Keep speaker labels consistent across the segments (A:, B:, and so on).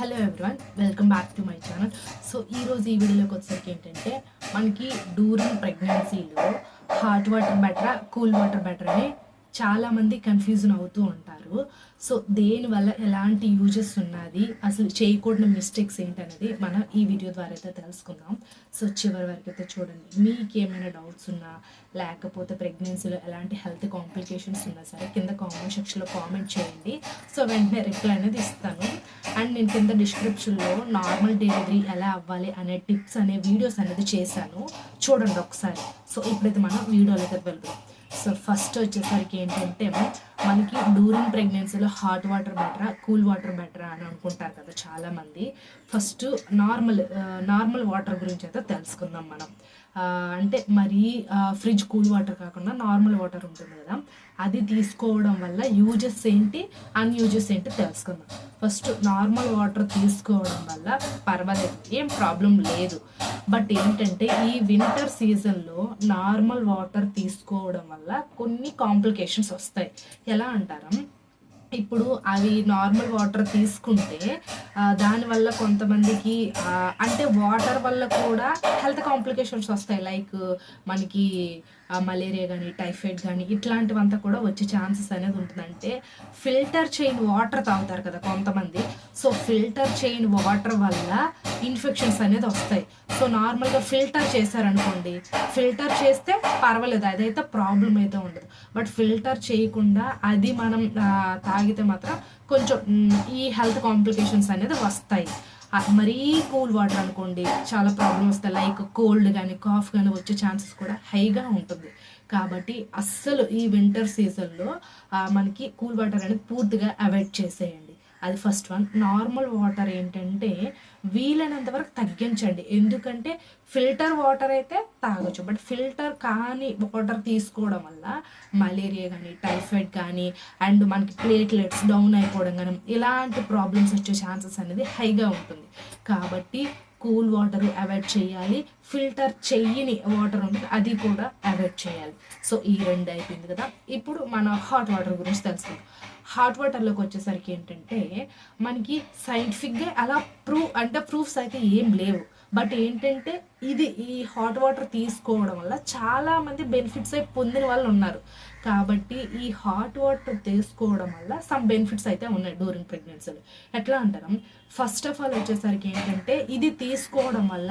A: Hello everyone, welcome back to my channel. So ఈరోజు ఈ వీడియోలోకి వచ్చేసరికి ఏంటంటే మనకి డ్యూరింగ్ ప్రెగ్నెన్సీలో హాట్ వాటర్ బెటరా కూల్ వాటర్ బెటర్ అని చాలామంది కన్ఫ్యూజన్ అవుతూ ఉంటారు. సో దేనివల్ల ఎలాంటి యూజెస్ ఉన్నది, అసలు చేయకూడని మిస్టేక్స్ ఏంటనేది మనం ఈ వీడియో ద్వారా అయితే తెలుసుకుందాం. సో చివరి వరకు అయితే చూడండి. మీకు ఏమైనా డౌట్స్ ఉన్నా లేకపోతే ప్రెగ్నెన్సీలో ఎలాంటి హెల్త్ కాంప్లికేషన్స్ ఉన్నా సరే కింద కామెంట్ సెక్షన్లో కామెంట్ చేయండి. సో వెంటనే రిప్లై అనేది ఇస్తాను. అండ్ నేను కింద డిస్క్రిప్షన్లో నార్మల్ డెలివరీ ఎలా అవ్వాలి అనే టిప్స్ అనే వీడియోస్ అనేది చేశాను, చూడండి ఒకసారి. సో ఇప్పుడైతే మనం వీడియోలోకి వెళ్దాం. సో ఫస్ట్ వచ్చేసరికి ఏంటంటే మనకి డ్యూరింగ్ ప్రెగ్నెన్సీలో హాట్ వాటర్ బెటరా కూల్ వాటర్ బెటరా అని అనుకుంటారు కదా చాలామంది. ఫస్ట్ నార్మల్ వాటర్ గురించి అయితే తెలుసుకుందాం మనం. అంటే మరీ ఫ్రిడ్జ్ కూల్ వాటర్ కాకుండా నార్మల్ వాటర్ ఉంటుంది కదా, అది తీసుకోవడం వల్ల యూజెస్ ఏంటి అన్యూజెస్ ఏంటి తెలుసుకుందాం. ఫస్ట్ నార్మల్ వాటర్ తీసుకోవడం వల్ల పర్వాలేదు, ఏం ప్రాబ్లం లేదు. బట్ ఏంటంటే ఈ వింటర్ సీజన్లో నార్మల్ వాటర్ తీసుకోవడం వల్ల కొన్ని కాంప్లికేషన్స్ వస్తాయి. ఎలా అంటారా, ఇప్పుడు అవి నార్మల్ వాటర్ తీసుకుంటే దానివల్ల కొంతమందికి అంటే వాటర్ వల్ల కూడా హెల్త్ కాంప్లికేషన్స్ వస్తాయి. లైక్ మనకి మలేరియా కానీ టైఫాయిడ్ కానీ ఇట్లాంటివంతా కూడా వచ్చే ఛాన్సెస్ అనేది ఉంటుంది. అంటే ఫిల్టర్ చేయని వాటర్ తాగుతారు కదా కొంతమంది. సో ఫిల్టర్ చేయని వాటర్ వల్ల ఇన్ఫెక్షన్స్ అనేది వస్తాయి. సో నార్మల్గా ఫిల్టర్ చేశారనుకోండి, ఫిల్టర్ చేస్తే పర్వాలేదు, అదైతే ప్రాబ్లం అయితే ఉండదు. బట్ ఫిల్టర్ చేయకుండా అది మనం తాగితే మాత్రం కొంచెం ఈ హెల్త్ కాంప్లికేషన్స్ అనేది వస్తాయి. మరీ కూల్ వాటర్ అనుకోండి చాలా ప్రాబ్లమ్ వస్తాయి. లైక్ కోల్డ్ కానీ కాఫ్ కానీ వచ్చే ఛాన్సెస్ కూడా హైగా ఉంటుంది. కాబట్టి అస్సలు ఈ వింటర్ సీజన్లో మనకి కూల్ వాటర్ అనేది పూర్తిగా అవాయిడ్ చేసేయండి. అది ఫస్ట్ వన్. నార్మల్ వాటర్ ఏంటంటే వీలైనంత వరకు తగ్గించండి. ఎందుకంటే ఫిల్టర్ వాటర్ అయితే తాగొచ్చు, బట్ ఫిల్టర్ కాని వాటర్ తీసుకోవడం వల్ల మలేరియా కానీ టైఫాయిడ్ కానీ అండ్ మనకి ప్లేట్లెట్స్ డౌన్ అయిపోవడం కానీ ఇలాంటి ప్రాబ్లమ్స్ వచ్చే ఛాన్సెస్ అనేది హైగా ఉంటుంది. కాబట్టి కూల్ వాటర్ అవాయిడ్ చేయాలి, ఫిల్టర్ చెయ్యని వాటర్ ఉంటుంది అది కూడా అవాయిడ్ చేయాలి. సో ఈ రెండు అయిపోయింది కదా. ఇప్పుడు మన హాట్ వాటర్ గురించి తెలుసుకుందాం. హాట్ వాటర్లోకి వచ్చేసరికి ఏంటంటే మనకి సైంటిఫిక్గా అలా ప్రూఫ్స్ అయితే ఏం లేవు. బట్ ఏంటంటే ఈ హాట్ వాటర్ తీసుకోవడం వల్ల చాలామంది బెనిఫిట్స్ అయి పొందిన వాళ్ళు ఉన్నారు. కాబట్టి ఈ హాట్ వాటర్ తీసుకోవడం వల్ల సమ్ బెనిఫిట్స్ అయితే ఉన్నాయి డ్యూరింగ్ ప్రెగ్నెన్సీలో. ఎట్లా అంటారు, ఫస్ట్ ఆఫ్ ఆల్ వచ్చేసరికి ఏంటంటే ఇది తీసుకోవడం వల్ల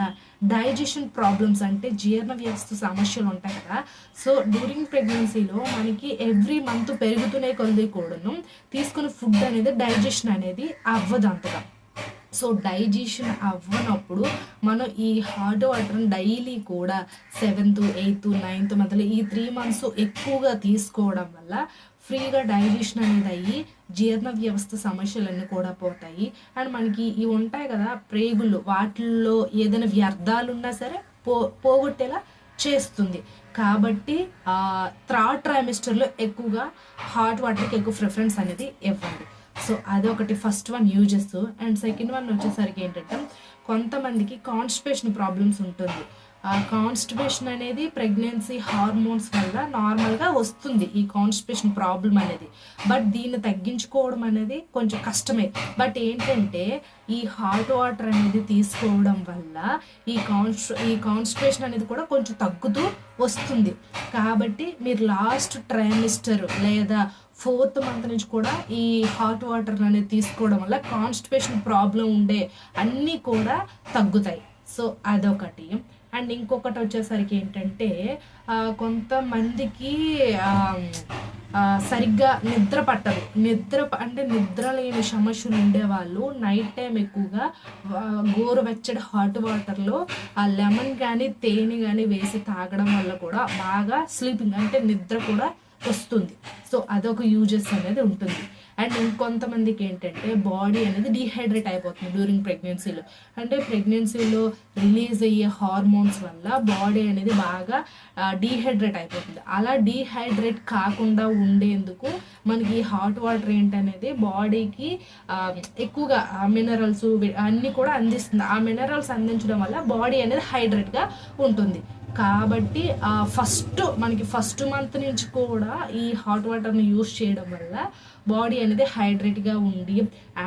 A: డైజెషన్ ప్రాబ్లమ్స్ అంటే జీర్ణ వ్యవస్థ సమస్యలు ఉంటాయి కదా. సో డ్యూరింగ్ ప్రెగ్నెన్సీలో మనకి ఎవ్రీ మంత్ పెరుగుతూనే కొద్ది కూడాను తీసుకునే ఫుడ్ అనేది డైజెషన్ అనేది అవ్వదు అంతగా. సో డైజెషన్ అవ్వనప్పుడు మనం ఈ హాట్ వాటర్ని డైలీ కూడా 7th, 8th, 9th మంత్లో ఈ 3 months ఎక్కువగా తీసుకోవడం వల్ల ఫ్రీగా డైజెషన్ అనేది అయ్యి జీర్ణ వ్యవస్థ సమస్యలన్నీ కూడా పోతాయి. అండ్ మనకి ఇవి ఉంటాయి కదా ప్రేగులు, వాటిల్లో ఏదైనా వ్యర్థాలు ఉన్నా సరే పోగొట్టేలా చేస్తుంది. కాబట్టి థర్డ్ ట్రైమిస్టర్లో ఎక్కువగా హాట్ వాటర్కి ఎక్కువ ప్రిఫరెన్స్ అనేది ఇవ్వండి. సో అదొకటి first one uses. And second one వచ్చేసరికి ఏంటంటే కొంతమందికి కాన్స్టిపేషన్ ప్రాబ్లమ్స్ ఉంటుంది. కాన్స్టిపేషన్ అనేది ప్రెగ్నెన్సీ హార్మోన్స్ వల్ల నార్మల్గా వస్తుంది ఈ కాన్స్టిపేషన్ ప్రాబ్లం అనేది. బట్ దీన్ని తగ్గించుకోవడం అనేది కొంచెం కష్టమే. బట్ ఏంటంటే ఈ హాట్ వాటర్ అనేది తీసుకోవడం వల్ల ఈ కాన్స్టిపేషన్ అనేది కూడా కొంచెం తగ్గుతూ వస్తుంది. కాబట్టి మీరు లాస్ట్ ట్రైమిస్టర్ లేదా 4th month నుంచి కూడా ఈ హాట్ వాటర్ అనేది తీసుకోవడం వల్ల కాన్స్టిపేషన్ ప్రాబ్లం ఉండే అన్నీ కూడా తగ్గుతాయి. సో అదొకటి. అండ్ ఇంకొకటి వచ్చేసరికి ఏంటంటే కొంతమందికి సరిగ్గా నిద్ర పట్టదు. నిద్ర లేని సమస్యలు ఉండేవాళ్ళు నైట్ టైం ఎక్కువగా గోరువెచ్చడి హాట్ వాటర్లో లెమన్ కానీ తేనె కానీ వేసి తాగడం వల్ల కూడా బాగా స్లీపింగ్ అంటే నిద్ర కూడా వస్తుంది. సో అదొక యూజెస్ అనేది ఉంటుంది. అండ్ ఇంకొంతమందికి ఏంటంటే బాడీ అనేది డీహైడ్రేట్ అయిపోతుంది డ్యూరింగ్ ప్రెగ్నెన్సీలో. అంటే ప్రెగ్నెన్సీలో రిలీజ్ అయ్యే హార్మోన్స్ వల్ల బాడీ అనేది బాగా డీహైడ్రేట్ అయిపోతుంది. అలా డీహైడ్రేట్ కాకుండా ఉండేందుకు మనకి హాట్ వాటర్ ఏంటనేది బాడీకి ఎక్కువగా మినరల్స్ అన్నీ కూడా అందిస్తుంది. ఆ మినరల్స్ అందించడం వల్ల బాడీ అనేది హైడ్రేట్గా ఉంటుంది. కాబట్టి ఫస్ట్ మంత్ నుంచి కూడా ఈ హాట్ వాటర్ని యూస్ చేయడం వల్ల బాడీ అనేది హైడ్రేట్గా ఉండి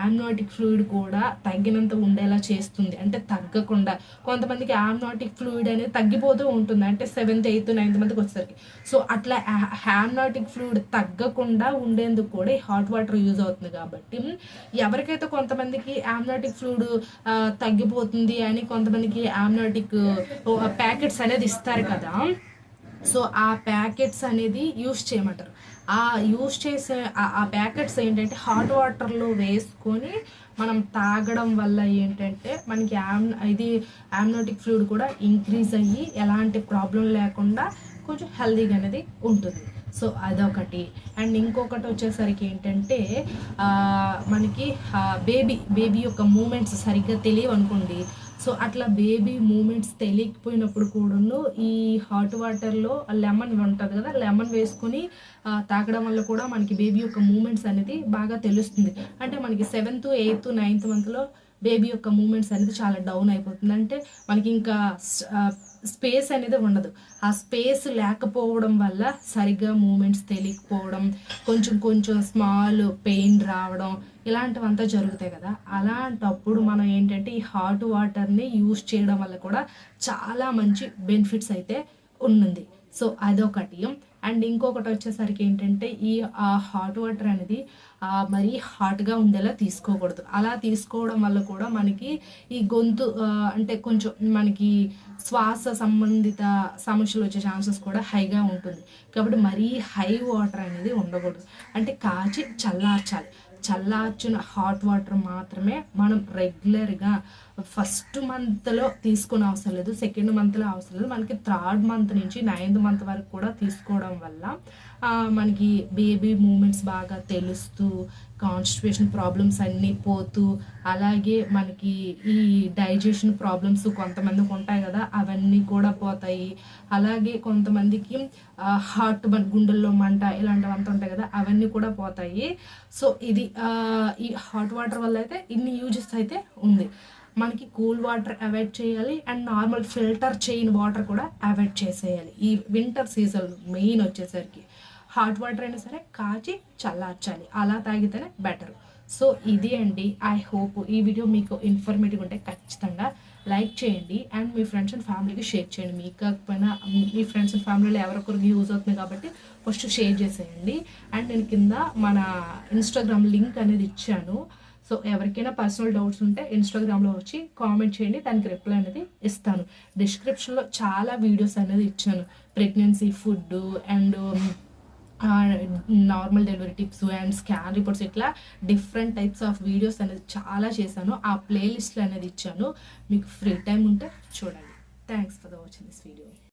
A: ఆమ్నాటిక్ ఫ్లూయిడ్ కూడా తగ్గినంత ఉండేలా చేస్తుంది, అంటే తగ్గకుండా. కొంతమందికి ఆమ్నాటిక్ ఫ్లూయిడ్ అనేది తగ్గిపోతూ ఉంటుంది, అంటే 7th 8th 9th మంత్కి వచ్చేసరికి. సో అట్లా ఆమ్నాటిక్ ఫ్లూయిడ్ తగ్గకుండా ఉండేందుకు కూడా ఈ హాట్ వాటర్ యూజ్ అవుతుంది. కాబట్టి ఎవరికైతే కొంతమందికి ఆమ్నాటిక్ ఫ్లూయిడ్ తగ్గిపోతుంది అని కొంతమందికి ఆమ్నాటిక్ ప్యాకెట్స్ అనేది ఇస్తారు కదా, సో ఆ ప్యాకెట్స్ అనేది యూస్ చేయమంటారు. ఆ యూస్ చేసే ఆ ప్యాకెట్స్ ఏంటంటే హాట్ వాటర్లో వేసుకొని మనం తాగడం వల్ల ఏంటంటే మనకి ఇది ఆమ్నోటిక్ ఫ్లూయిడ్ కూడా ఇంక్రీజ్ అయ్యి ఎలాంటి ప్రాబ్లం లేకుండా కొంచెం హెల్దీగా అనేది ఉంటుంది. సో అదొకటి. అండ్ ఇంకొకటి వచ్చేసరికి ఏంటంటే మనకి బేబీ యొక్క మూమెంట్స్ సరిగ్గా తెలియవు అనుకోండి. సో అట్లా బేబీ మూమెంట్స్ తెలియకపోయినప్పుడు కూడాను ఈ హాట్ వాటర్లో లెమన్ ఉంటుంది కదా, లెమన్ వేసుకొని తాగడం వల్ల కూడా మనకి బేబీ యొక్క మూమెంట్స్ అనేది బాగా తెలుస్తుంది. అంటే మనకి 7th 8th 9th మంత్లో బేబీ యొక్క మూమెంట్స్ అనేది చాలా డౌన్ అయిపోతుంది, అంటే మనకి ఇంకా స్పేస్ అనేది ఉండదు. ఆ స్పేస్ లేకపోవడం వల్ల సరిగ్గా మూమెంట్స్ తెలియకపోవడం, కొంచెం స్మాల్ పెయిన్ రావడం, ఇలాంటివంతా జరుగుతాయి కదా. అలాంటప్పుడు మనం ఏంటంటే ఈ హాట్ వాటర్ని యూస్ చేయడం వల్ల కూడా చాలా మంచి బెనిఫిట్స్ అయితే ఉంది. సో అదొకటి. అండ్ ఇంకొకటి వచ్చేసరికి ఏంటంటే ఈ హాట్ వాటర్ అనేది మరీ హాట్గా ఉండేలా తీసుకోకూడదు. అలా తీసుకోవడం వల్ల కూడా మనకి ఈ గొంతు అంటే కొంచెం మనకి శ్వాస సంబంధిత సమస్యలు వచ్చే ఛాన్సెస్ కూడా హైగా ఉంటుంది. కాబట్టి మరీ హై వాటర్ అనేది ఉండకూడదు, అంటే కాచి చల్లార్చిన హాట్ వాటర్ మాత్రమే మనం రెగ్యులర్గా ఫస్ట్ మంత్లో తీసుకునే అవసరం లేదు, సెకండ్ మంత్లో అవసరం లేదు, మనకి 3rd మంత్ నుంచి 9th మంత్ వరకు కూడా తీసుకోవడం వల్ల మనకి బేబీ మూమెంట్స్ బాగా తెలుస్తూ, కాన్స్టిపేషన్ ప్రాబ్లమ్స్ అన్నీ పోతూ, అలాగే మనకి ఈ డైజెషన్ ప్రాబ్లమ్స్ కొంతమందికి ఉంటాయి కదా, అవన్నీ కూడా పోతాయి. అలాగే కొంతమందికి హార్ట్ గుండెల్లో మంట ఇలాంటివంతా ఉంటాయి కదా, అవన్నీ కూడా పోతాయి. సో ఇది ఈ హాట్ వాటర్ వల్ల అయితే ఇన్ని యూజెస్ అయితే ఉంది. మనకి కూల్ వాటర్ అవాయిడ్ చేయాలి, అండ్ నార్మల్ ఫిల్టర్ చేయని వాటర్ కూడా అవాయిడ్ చేసేయాలి. ఈ వింటర్ సీజన్ మెయిన్ వచ్చేసరికి హాట్ వాటర్ అయినా సరే కాచి చల్లార్చాలి, అలా తాగితేనే బెటర్. సో ఇది అండి. ఐ హోప్ ఈ వీడియో మీకు ఇన్ఫర్మేటివ్ ఉంటే ఖచ్చితంగా లైక్ చేయండి, అండ్ మీ ఫ్రెండ్స్ అండ్ ఫ్యామిలీకి షేర్ చేయండి. మీకు కాకపోయినా మీ ఫ్రెండ్స్ అండ్ ఫ్యామిలీలో ఎవరొకరికి యూజ్ అవుతుంది కాబట్టి ఫస్ట్ షేర్ చేసేయండి. అండ్ నేను కింద మన ఇన్స్టాగ్రామ్ లింక్ అనేది ఇచ్చాను. సో ఎవరికైనా పర్సనల్ డౌట్స్ ఉంటే ఇన్స్టాగ్రామ్లో వచ్చి కామెంట్ చేయండి, దానికి రిప్లై అనేది ఇస్తాను. డిస్క్రిప్షన్లో చాలా వీడియోస్ అనేది ఇచ్చాను, pregnancy, food and normal delivery tips and scan reports, ఇట్లా డిఫరెంట్ టైప్స్ ఆఫ్ వీడియోస్ అనేది చాలా చేశాను. ఆ ప్లేలిస్ట్లో అనేది ఇచ్చాను, మీకు ఫ్రీ టైం ఉంటే చూడండి. Thanks for watching this video.